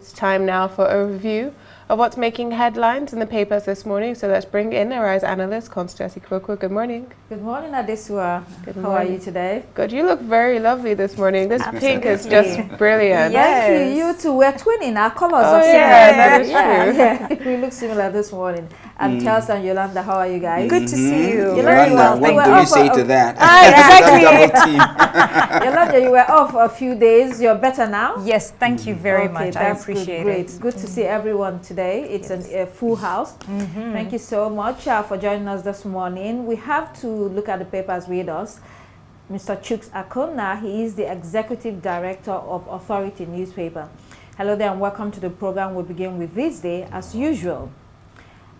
It's time now for a review of what's making headlines in the papers this morning. So let's bring in Arise analyst Constance Ikwokwo. Good morning. Good morning, Adesua. Good morning. How are you today? Good. You look very lovely this morning. This pink is just brilliant. Yes. Thank you. You two. We're twinning. Our colors are similar. That is true. We look similar this morning. And Charles and Yolanda, how are you guys? Good to see you. Yolanda, what do you say to that? Exactly. Yolanda, you were off a few days. You're better now? Yes, thank you very much. I appreciate great. it. Good to see everyone today. It's a full house. Thank you so much for joining us this morning. We have to look at the papers with us. Mr. Chuks Akona, he is the Executive Director of Authority newspaper. Hello there and welcome to the program. We'll begin with this day as usual.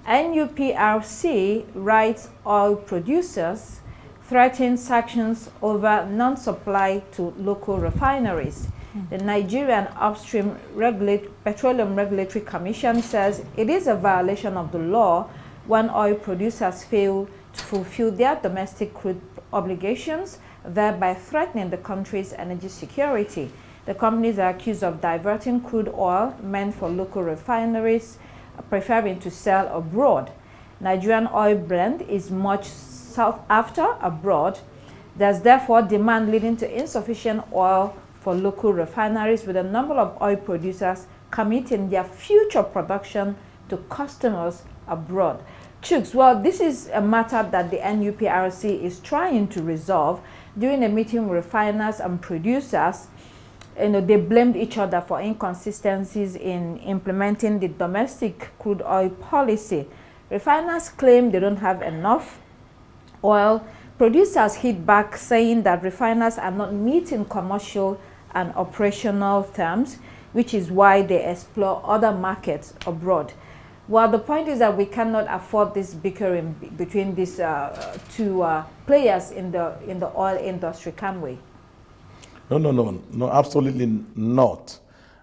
NUPRC writes oil producers threaten sanctions over non-supply to local refineries. The Nigerian Upstream Petroleum Regulatory Commission says it is a violation of the law when oil producers fail to fulfill their domestic crude obligations, thereby threatening the country's energy security. The companies are accused of diverting crude oil meant for local refineries, preferring to sell abroad. Nigerian oil blend is much sought after abroad. There's therefore demand leading to insufficient oil for local refineries, with a number of oil producers committing their future production to customers abroad. Chuks, well, this is a matter that the NUPRC is trying to resolve. During a meeting with refiners and producers, they blamed each other for inconsistencies in implementing the domestic crude oil policy. Refiners claim they don't have enough oil. Producers hit back, saying that refiners are not meeting commercial and operational terms, which is why they explore other markets abroad. Well, the point is that we cannot afford this bickering between these two players in the oil industry, can we? No, absolutely not.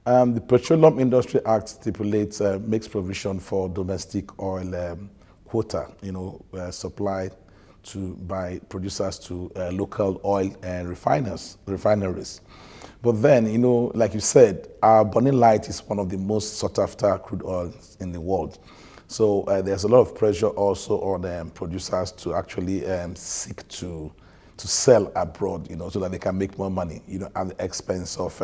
The Petroleum Industry Act stipulates, makes provision for domestic oil quota, supplied by producers to local oil and refineries. But then, like you said, our Burning Light is one of the most sought after crude oils in the world. So there's a lot of pressure also on producers to actually seek to sell abroad, so that they can make more money, at the expense of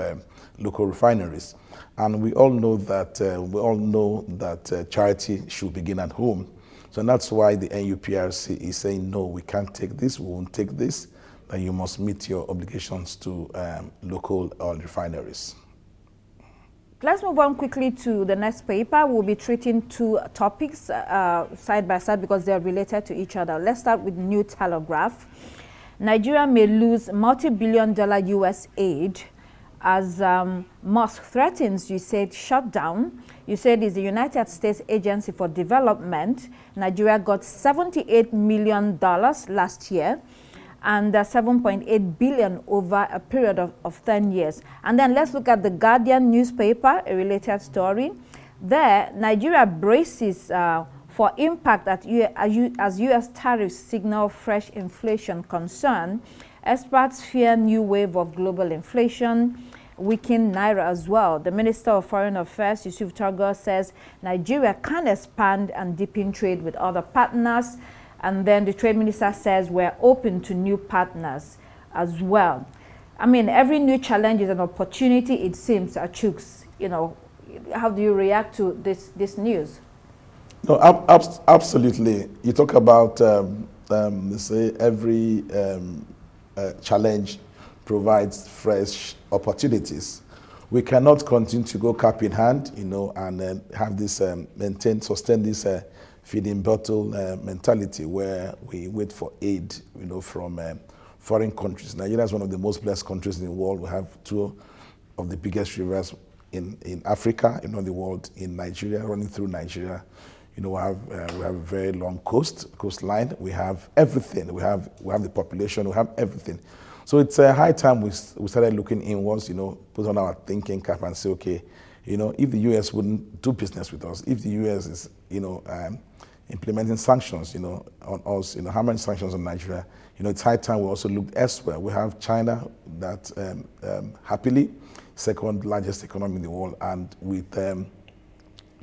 local refineries. And we all know that charity should begin at home. So that's why the NUPRC is saying, no, we can't take this, we won't take this, that you must meet your obligations to local oil refineries. Let's move on quickly to the next paper. We'll be treating two topics side by side because they're related to each other. Let's start with New Telegraph. Nigeria may lose multi-billion-dollar U.S. aid as Musk threatens, you said, shutdown. You said it's the United States Agency for Development. Nigeria got $78 million last year and $7.8 billion over a period of 10 years. And then let's look at the Guardian newspaper, a related story. There, Nigeria braces for impact as U.S. tariffs signal fresh inflation concern. Experts fear new wave of global inflation, weaken Naira as well. The Minister of Foreign Affairs, Yusuf Tagor, says Nigeria can expand and deepen trade with other partners. And then the Trade Minister says we're open to new partners as well. I mean, every new challenge is an opportunity, it seems, Chuks. How do you react to this news? No, absolutely. You talk about, say, every challenge provides fresh opportunities. We cannot continue to go cap in hand, and have this sustain this feeding bottle mentality where we wait for aid, from foreign countries. Nigeria is one of the most blessed countries in the world. We have two of the biggest rivers in Africa, the world, in Nigeria, running through Nigeria. We have a very long coastline. We have everything. We have the population. We have everything. So it's a high time we started looking inwards. Put on our thinking cap and say, okay, if the U.S. wouldn't do business with us, if the U.S. is, implementing sanctions, on us, how many sanctions on Nigeria, it's high time we also looked elsewhere. We have China that happily. Second largest economy in the world, and with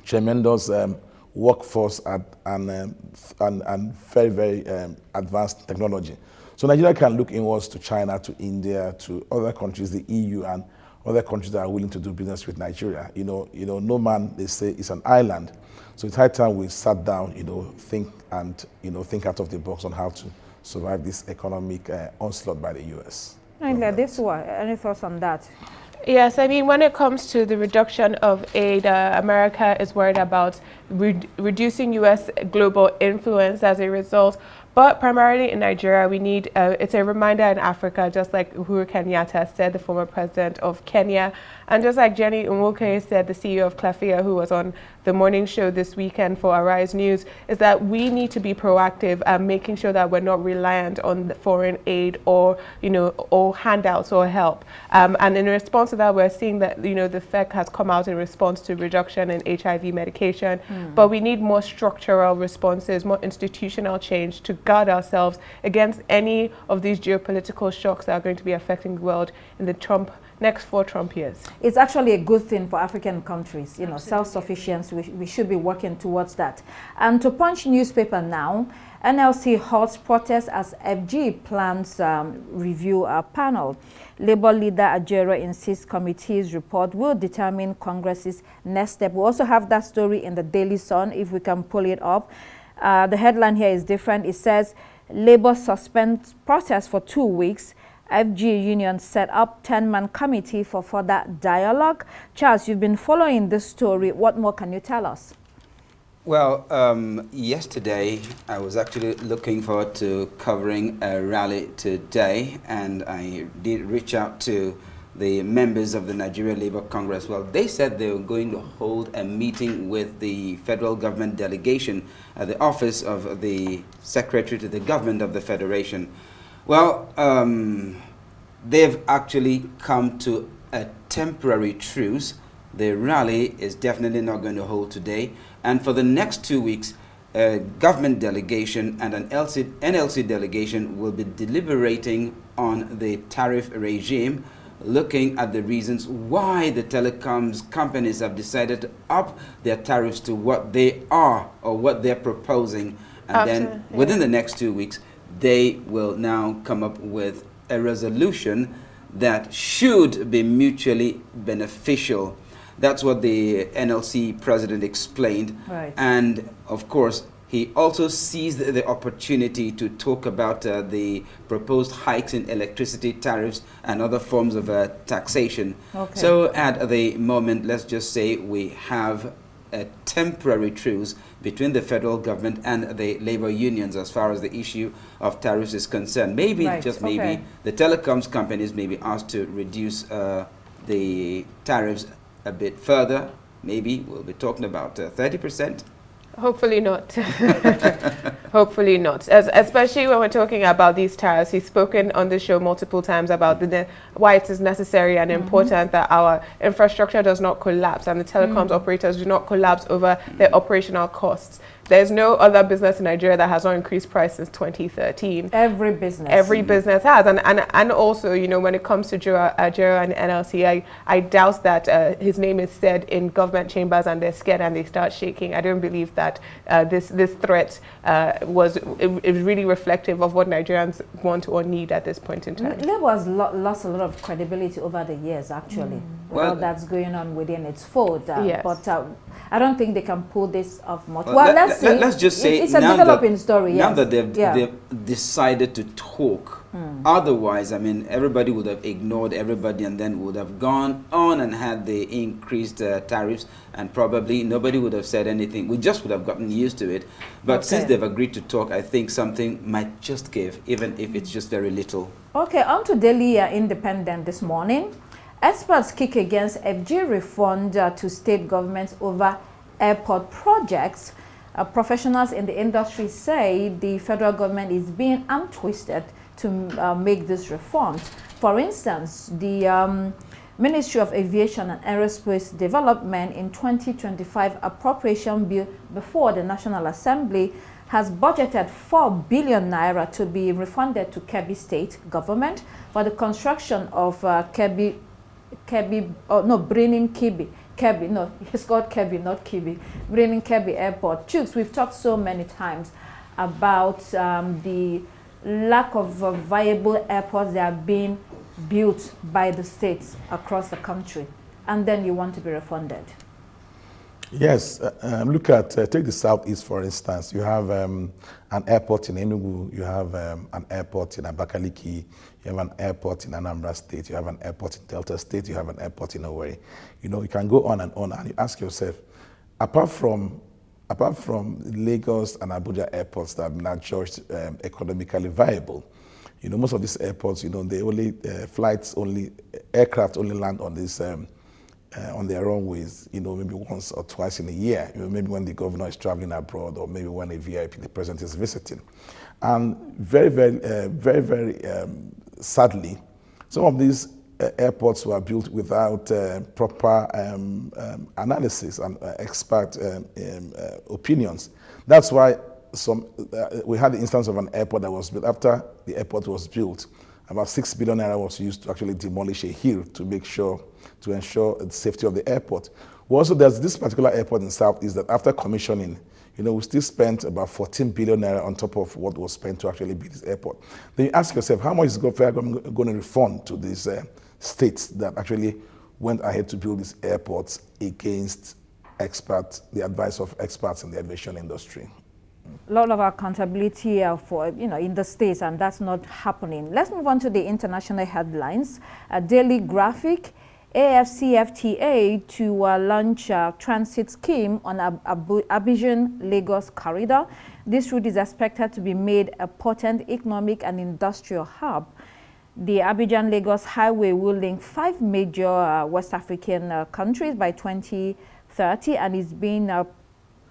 tremendous workforce and very, very advanced technology. So Nigeria can look inwards to China, to India, to other countries, the EU, and other countries that are willing to do business with Nigeria. No man, they say, is an island. So it's high time we sat down, think out of the box on how to survive this economic onslaught by the U.S. This one, any thoughts on that? Yes, I mean, when it comes to the reduction of aid, America is worried about reducing U.S. global influence as a result. But primarily in Nigeria, we need, it's a reminder in Africa, just like Uhuru Kenyatta said, the former president of Kenya, and just like Jenny Nwoke said, the CEO of Clafia, who was on the morning show this weekend for Arise News, is that we need to be proactive and making sure that we're not reliant on the foreign aid or, or handouts or help. And in response to that, we're seeing that, the FEC has come out in response to reduction in HIV medication, but we need more structural responses, more institutional change to guard ourselves against any of these geopolitical shocks that are going to be affecting the world in the next 4 Trump years. It's actually a good thing for African countries, self-sufficiency. We should be working towards that. And to Punch newspaper now, NLC halts protests as FG plans review panel. Labour leader Ajero insists committee's report will determine Congress's next step. We also have that story in the Daily Sun, if we can pull it up. The headline here is different. It says, Labour suspends protest for 2 weeks. FG union set up 10-man committee for further dialogue. Charles, you've been following this story. What more can you tell us? Well, yesterday I was actually looking forward to covering a rally today, and I did reach out to the members of the Nigeria Labour Congress. Well, they said they were going to hold a meeting with the federal government delegation at the office of the Secretary to the Government of the Federation. Well, they've actually come to a temporary truce. The rally is definitely not going to hold today. And for the next 2 weeks, a government delegation and an NLC delegation will be deliberating on the tariff regime, looking at the reasons why the telecoms companies have decided to up their tariffs to what they are or what they're proposing. And then within the next 2 weeks, they will now come up with a resolution that should be mutually beneficial. That's what the NLC president explained. Right. And of course, he also seized the opportunity to talk about the proposed hikes in electricity tariffs and other forms of taxation. Okay. So at the moment, let's just say we have a temporary truce between the federal government and the labor unions as far as the issue of tariffs is concerned. Maybe, just maybe, the telecoms companies may be asked to reduce the tariffs a bit further. Maybe we'll be talking about 30%. Hopefully not. Hopefully not. Especially when we're talking about these tariffs. He's spoken on the show multiple times about why it is necessary and important that our infrastructure does not collapse and the telecoms operators do not collapse over their operational costs. There's no other business in Nigeria that has not increased price since 2013. Every business. Every business has. And also, when it comes to Jero and NLC, I doubt that his name is said in government chambers and they're scared and they start shaking. I don't believe that this threat is really reflective of what Nigerians want or need at this point in time. Labour has lost a lot of credibility over the years, actually. Well, that's going on within its fold. Yes. But I don't think they can pull this off much. Well, let's just say it's a developing story. Now that they've decided to talk. Otherwise, I mean, everybody would have ignored everybody and then would have gone on and had the increased tariffs, and probably nobody would have said anything. We just would have gotten used to it. But since they've agreed to talk, I think something might just give, even if it's just very little. Okay, on to Daily Independent this morning. Experts kick against FG refund to state governments over airport projects. Professionals in the industry say the federal government is being arm twisted to make this reform. For instance, the Ministry of Aviation and Aerospace Development in 2025 appropriation bill before the National Assembly has budgeted 4 billion naira to be refunded to Kebbi State government for the construction of Kebbi, Birnin Kebbi, no, it's called Kebbi, not Kebbi, Birnin Kebbi Airport. Chooks, we've talked so many times about the lack of viable airports that are being built by the states across the country, and then you want to be refunded. Yes, look at, take the Southeast for instance. You have an airport in Enugu, you have an airport in Abakaliki, you have an airport in Anambra State, you have an airport in Delta State, you have an airport in Owerri. You know, you can go on, and you ask yourself, apart from Lagos and Abuja airports that are not judged economically viable, you know, most of these airports, you know, they only, aircraft only land on this on their runways, you know, maybe once or twice in a year, you know, maybe when the governor is traveling abroad, or maybe when a VIP, the president, is visiting. And very sadly, some of these airports were built without proper analysis and expert opinions. That's why we had the instance of an airport that was built. After the airport was built, about 6 billion naira was used to actually demolish a hill to ensure the safety of the airport. Also, there's this particular airport in Southeast that after commissioning, you know, we still spent about 14 billion naira on top of what was spent to actually build this airport. Then you ask yourself, how much is the government going to refund to these states that actually went ahead to build these airports against the advice of experts in the aviation industry? A lot of accountability for, you know, in the states, and that's not happening. Let's move on to the international headlines. A Daily Graphic, AFCFTA to launch a transit scheme on Abidjan-Lagos corridor. This route is expected to be made a potent economic and industrial hub. The Abidjan-Lagos highway will link 5 major West African countries by 2030 and is being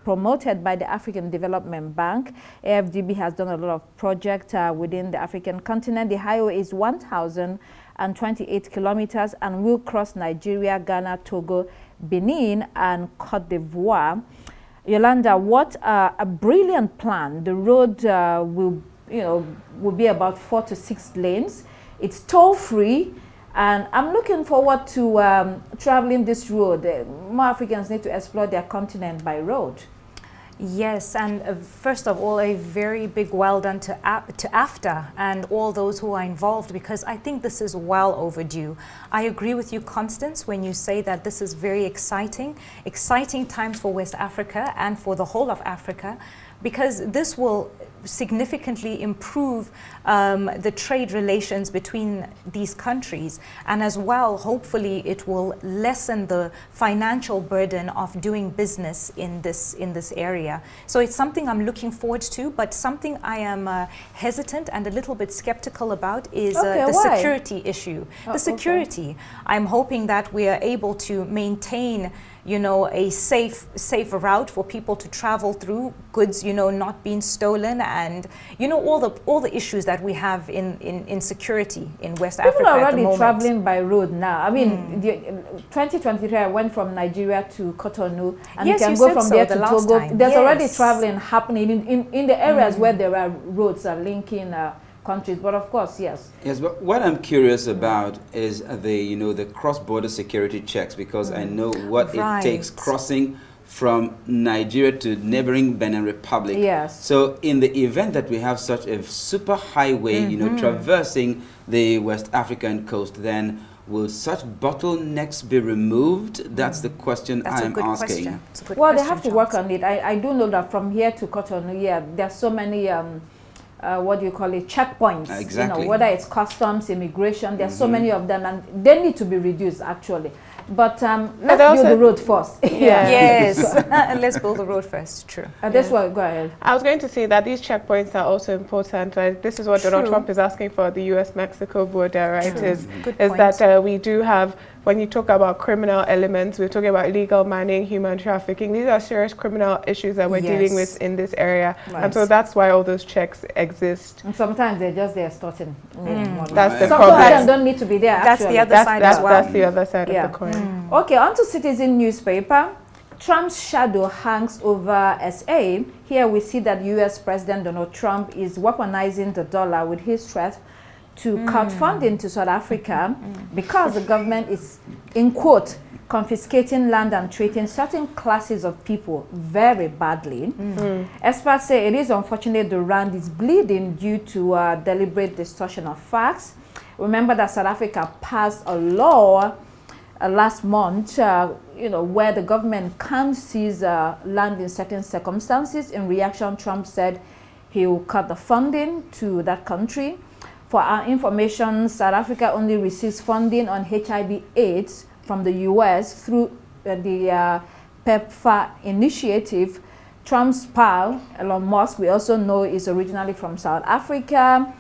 promoted by the African Development Bank. AFDB has done a lot of projects within the African continent. The highway is 1,028 kilometers and will cross Nigeria, Ghana, Togo, Benin, and Cote d'Ivoire. Yolanda, what a brilliant plan. The road will be about 4 to 6 lanes. It's toll-free. And I'm looking forward to traveling this road. More Africans need to explore their continent by road. Yes, and first of all, a very big well done to AFTA and all those who are involved, because I think this is well overdue. I agree with you, Constance, when you say that this is very exciting times for West Africa and for the whole of Africa, because this will significantly improve the trade relations between these countries, and as well, hopefully, it will lessen the financial burden of doing business in this area. So it's something I'm looking forward to, but something I am hesitant and a little bit skeptical about is the security issue. The security. Okay. I'm hoping that we are able to maintain, you know, a safe route for people to travel through, goods, you know, not being stolen, and, you know, all the issues that we have in security in West Africa at the moment. People are already traveling by road now. I mean, 2023, I went from Nigeria to Cotonou, and yes, you can go from there to Togo. There's already traveling happening in the areas where there are roads linking countries, but of course, yes. Yes, but what I'm curious about is the cross-border security checks, because I know what it takes crossing from Nigeria to neighboring Benin Republic. Yes. So in the event that we have such a super highway, traversing the West African coast, then will such bottlenecks be removed? That's the question I'm asking. Well, they have to work on it. I do know that from here to Cotonou, there's so many what do you call it, checkpoints. Exactly. You know, whether it's customs, immigration, there's so many of them, and they need to be reduced actually. But let's build the road first. Yes, let's build the road first. True. That's why. Go ahead. I was going to say that these checkpoints are also important. This is what Donald Trump is asking for the U.S.-Mexico border, right? Is that we do have, when you talk about criminal elements, we're talking about illegal mining, human trafficking. These are serious criminal issues that we're dealing with in this area. Right. And so that's why all those checks exist. And sometimes they're just there starting. That's the some problem. of them don't need to be there, That's actually. the other side as well. That's the other side of the coin. Okay, on to Citizen newspaper. Trump's shadow hangs over SA. Here we see that US President Donald Trump is weaponizing the dollar with his threat to cut funding to South Africa because the government is, in quote, confiscating land and treating certain classes of people very badly. Experts say it is unfortunate the rand is bleeding due to deliberate distortion of facts. Remember that South Africa passed a law last month, where the government can seize land in certain circumstances. In reaction, Trump said he will cut the funding to that country. For our information, South Africa only receives funding on HIV/AIDS from the US through the PEPFAR initiative. Trump's pal, Elon Musk, we also know is originally from South Africa.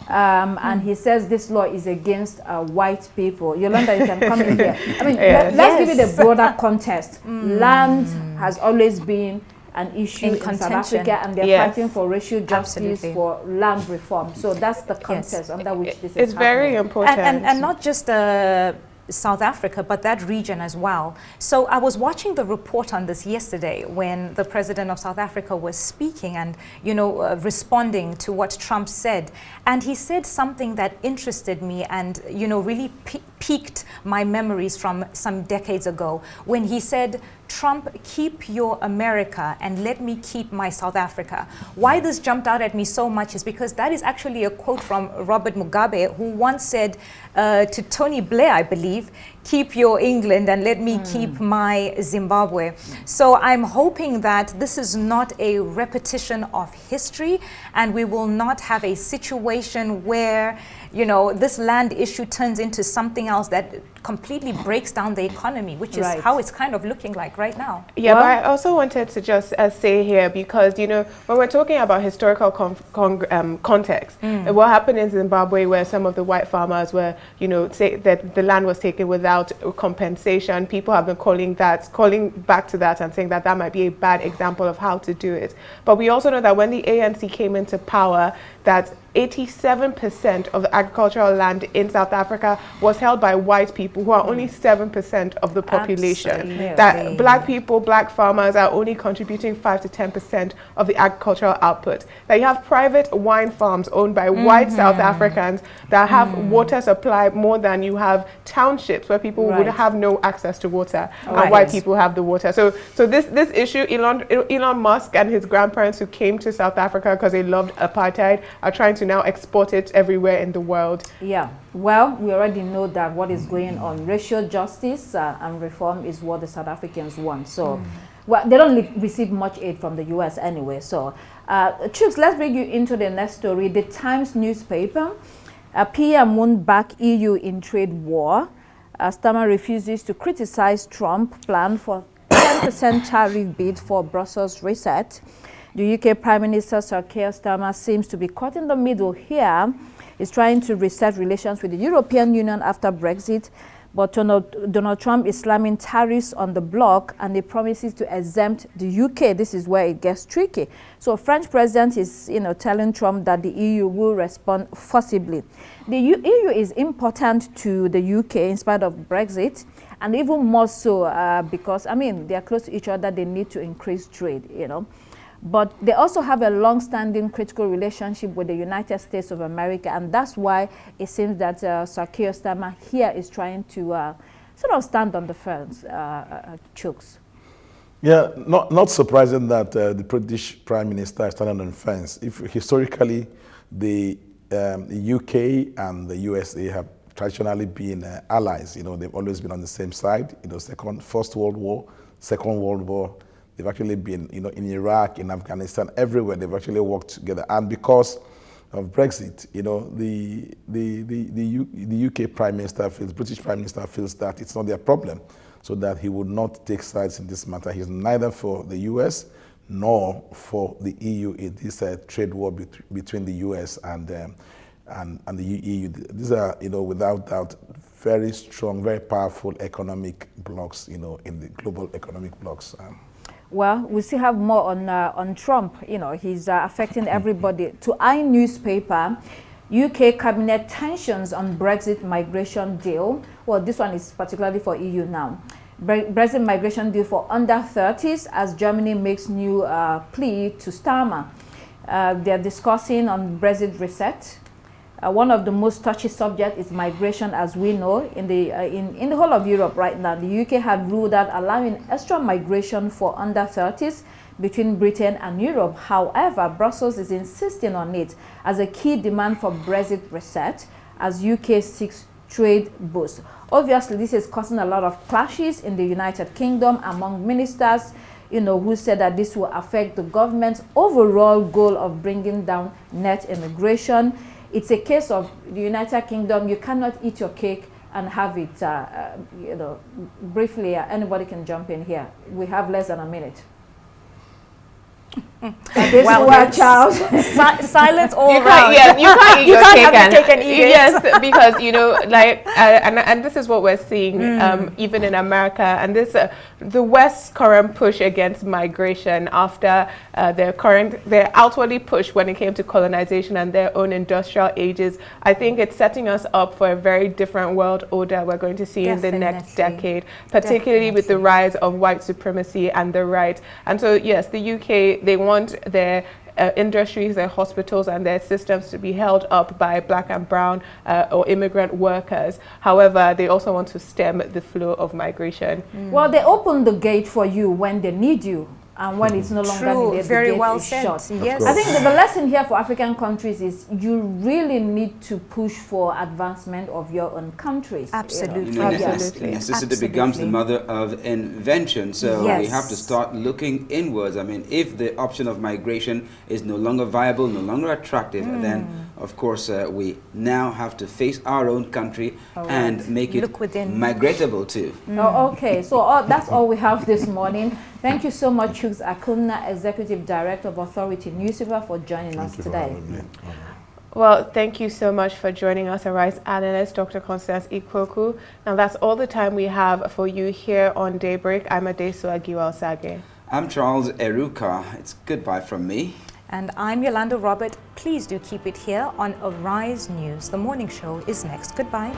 And he says this law is against white people. Yolanda, you can come in here. I mean, let's give it a broader context. Land has always been an issue in South Africa, and they're fighting for racial justice, for land reform. So that's the context under which this is happening. Very important. And not just South Africa, but that region as well. So I was watching the report on this yesterday when the president of South Africa was speaking and, responding to what Trump said. And he said something that interested me and, really piqued my memories from some decades ago when he said, Trump, keep your America and let me keep my South Africa. Why this jumped out at me so much is because that is actually a quote from Robert Mugabe, who once said to Tony Blair, I believe, keep your England and let me keep my Zimbabwe. So I'm hoping that this is not a repetition of history and we will not have a situation where, this land issue turns into something else that completely breaks down the economy, which is how it's kind of looking like right now. Yeah, but I also wanted to just say here, because, when we're talking about historical context, what happened in Zimbabwe where some of the white farmers were, say that the land was taken without compensation, people have been calling back to that and saying that that might be a bad example of how to do it. But we also know that when the ANC came into power, that 87% of the agricultural land in South Africa was held by white people, who are only 7% of the population. Absolutely. That black people, black farmers are only contributing 5 to 10% of the agricultural output. That you have private wine farms owned by white South Africans that have water supply more than you have townships where people would have no access to water, and white people have the water. So this issue, Elon Musk and his grandparents who came to South Africa because they loved apartheid are trying to now export it everywhere in the world. Yeah, well, we already know that what is going on. Racial justice and reform is what the South Africans want. So, well, they don't receive much aid from the US anyway. So, Chooks, let's bring you into the next story. The Times newspaper, PM won't back EU in trade war. Starmer refuses to criticize Trump plan for 10% tariff bid for Brussels reset. The UK Prime Minister Sir Keir Starmer seems to be caught in the middle here. He's trying to reset relations with the European Union after Brexit, but Donald Trump is slamming tariffs on the bloc and he promises to exempt the UK. This is where it gets tricky. So French president is telling Trump that the EU will respond forcibly. The EU is important to the UK in spite of Brexit, and even more so because, they are close to each other. They need to increase trade, But they also have a long-standing critical relationship with the United States of America, and that's why it seems that Sir Keir Starmer here is trying to sort of stand on the fence, Chooks. Yeah, not surprising that the British Prime Minister is standing on the fence. If historically, the UK and the USA have traditionally been allies, they've always been on the same side. First World War, Second World War. They've actually been, in Iraq, in Afghanistan, everywhere. They've actually worked together. And because of Brexit, the UK Prime Minister feels, British Prime Minister feels that it's not their problem, so that he would not take sides in this matter. He's neither for the US nor for the EU in this trade war between the US and the EU. These are, without doubt, very strong, very powerful economic blocs, in the global economic blocs. Well, we still have more on Trump. He's affecting everybody. To iNewspaper, UK cabinet tensions on Brexit migration deal. Well, this one is particularly for EU now. Brexit migration deal for under 30s as Germany makes new plea to Starmer. They're discussing on Brexit reset. One of the most touchy subjects is migration, as we know. In the whole of Europe right now, the UK had ruled out allowing extra migration for under 30s between Britain and Europe. However, Brussels is insisting on it as a key demand for Brexit reset as UK seeks trade boost. Obviously, this is causing a lot of clashes in the United Kingdom among ministers, who said that this will affect the government's overall goal of bringing down net immigration. It's a case of the United Kingdom. You cannot eat your cake and have it, briefly. Anybody can jump in here. We have less than a minute. Well, Charles. Silence all You around. can't, yeah, you can't eat You your can't cake have your cake and eat it. yes, because and this is what we're seeing even in America, and this the West's current push against migration after their outwardly push when it came to colonization and their own industrial ages. I think it's setting us up for a very different world order we're going to see in the next decade, particularly with the rise of white supremacy and the right. And so yes, the UK, they want their industries, their hospitals and their systems to be held up by black and brown or immigrant workers. However, they also want to stem the flow of migration. Well, they open the gate for you when they need you. And when it's no longer needed, very the gate well is said. shut. Yes. I think that the lesson here for African countries is you really need to push for advancement of your own countries. Absolutely. Necessity becomes the mother of invention. So we have to start looking inwards. I mean, if the option of migration is no longer viable, no longer attractive, then of course we now have to face our own country and make it migratable too. Oh, okay, so that's all we have this morning. Thank you so much, Chuks Akunna, Executive Director of Authority Newspaper, for joining us today. Well, thank you so much for joining us, Arise Analyst, Dr. Constance Ikpoku. Now, that's all the time we have for you here on Daybreak. I'm Adesu Agiwal-Sage. I'm Charles Eruka. It's goodbye from me. And I'm Yolanda Robert. Please do keep it here on Arise News. The morning show is next. Goodbye.